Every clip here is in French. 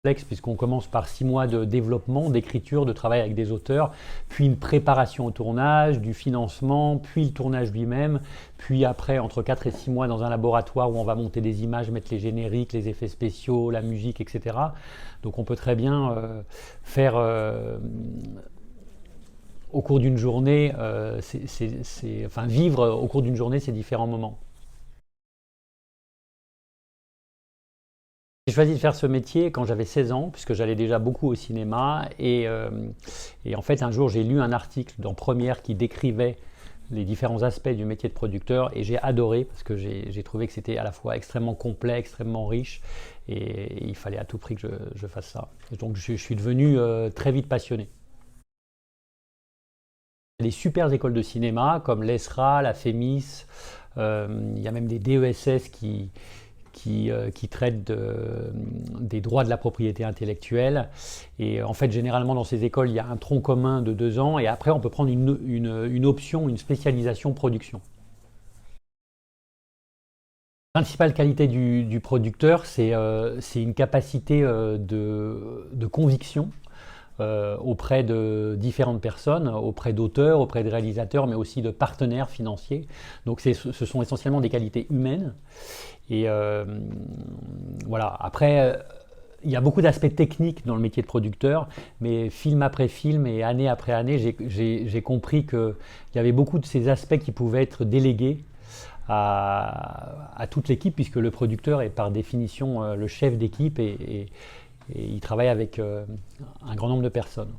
Complexe puisqu'on commence par 6 mois de développement, d'écriture, de travail avec des auteurs, puis une préparation au tournage, du financement, puis le tournage lui-même, puis après entre 4 et 6 mois dans un laboratoire où on va monter des images, mettre les génériques, les effets spéciaux, la musique, etc. Donc on peut très bien faire au cours d'une journée, enfin vivre au cours d'une journée ces différents moments. J'ai choisi de faire ce métier quand j'avais 16 ans, puisque j'allais déjà beaucoup au cinéma. Et en fait, un jour, j'ai lu un article dans Première qui décrivait les différents aspects du métier de producteur. Et j'ai adoré, parce que j'ai trouvé que c'était à la fois extrêmement complet, extrêmement riche. Et il fallait à tout prix que je fasse ça. Et donc, je suis devenu très vite passionné. Il y a des super écoles de cinéma, comme l'ESRA, la FEMIS. Il y a même des DESS qui traitent des droits de la propriété intellectuelle. Et en fait, généralement, dans ces écoles, il y a un tronc commun de 2 ans. Et après, on peut prendre une option, une spécialisation production. La principale qualité du producteur, c'est une capacité de conviction auprès de différentes personnes, auprès d'auteurs, auprès de réalisateurs, mais aussi de partenaires financiers. Donc ce sont essentiellement des qualités humaines. Et voilà. Après, il y a beaucoup d'aspects techniques dans le métier de producteur, mais film après film et année après année, j'ai compris qu'il y avait beaucoup de ces aspects qui pouvaient être délégués à toute l'équipe, puisque le producteur est par définition le chef d'équipe et il travaille avec un grand nombre de personnes.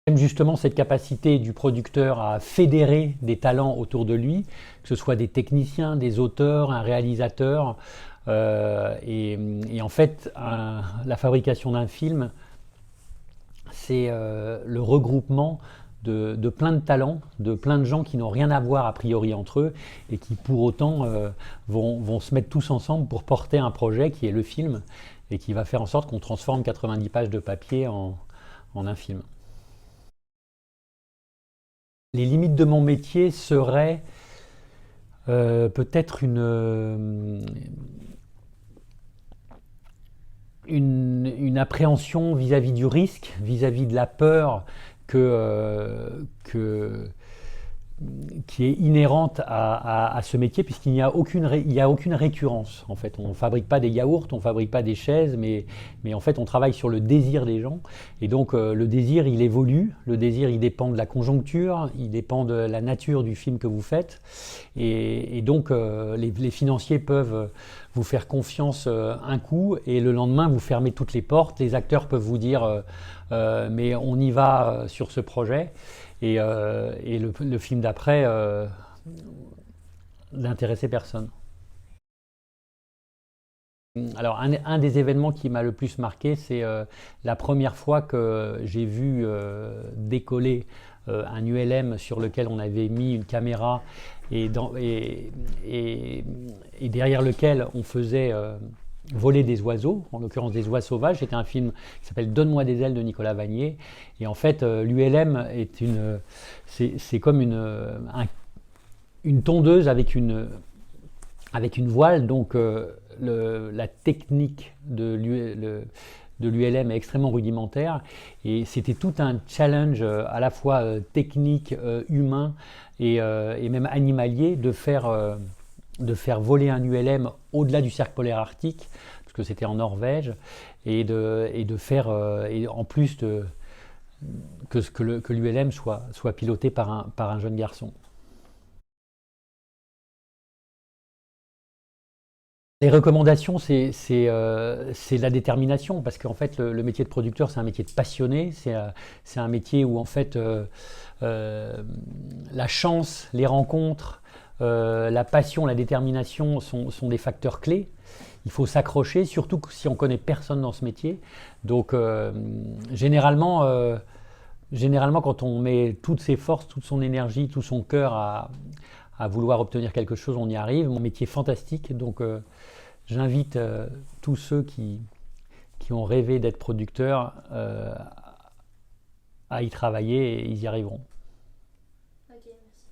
J'aime justement cette capacité du producteur à fédérer des talents autour de lui, que ce soit des techniciens, des auteurs, un réalisateur. Et en fait, la fabrication d'un film, c'est le regroupement de plein de talents, de plein de gens qui n'ont rien à voir a priori entre eux et qui pour autant vont se mettre tous ensemble pour porter un projet qui est le film et qui va faire en sorte qu'on transforme 90 pages de papier en un film. Les limites de mon métier seraient peut-être une appréhension vis-à-vis du risque, vis-à-vis de la peur que, qui est inhérente à ce métier, puisqu'il n'y a aucune récurrence. En fait, on ne fabrique pas des yaourts, on ne fabrique pas des chaises, mais en fait, on travaille sur le désir des gens. Et donc, le désir, il évolue. Le désir, il dépend de la conjoncture, il dépend de la nature du film que vous faites. Et donc, les financiers peuvent vous faire confiance un coup, et le lendemain, vous fermez toutes les portes. Les acteurs peuvent vous dire mais on y va sur ce projet. Et le film d'après n'intéressait personne. Alors, un des événements qui m'a le plus marqué, c'est la première fois que j'ai vu décoller un ULM sur lequel on avait mis une caméra et derrière lequel on faisait voler des oiseaux, en l'occurrence des oies sauvages. C'était un film qui s'appelle Donne-moi des ailes de Nicolas Vanier. Et en fait, l'ULM c'est comme une tondeuse avec une voile. Donc la technique de l'ULM est extrêmement rudimentaire et c'était tout un challenge à la fois technique, humain et même animalier de faire voler un ULM au-delà du cercle polaire arctique, parce que c'était en Norvège, et de faire, et en plus que l'ULM soit piloté par un jeune garçon. Les recommandations, c'est la détermination, parce qu'en fait, le métier de producteur, c'est un métier de passionné, c'est un métier où en fait, euh, la chance, les rencontres, la passion, la détermination sont des facteurs clés. Il faut s'accrocher, surtout si on connaît personne dans ce métier. Donc, généralement, quand on met toutes ses forces, toute son énergie, tout son cœur à vouloir obtenir quelque chose, on y arrive. Mon métier est fantastique, donc j'invite tous ceux qui ont rêvé d'être producteurs à y travailler et ils y arriveront. Ok, merci.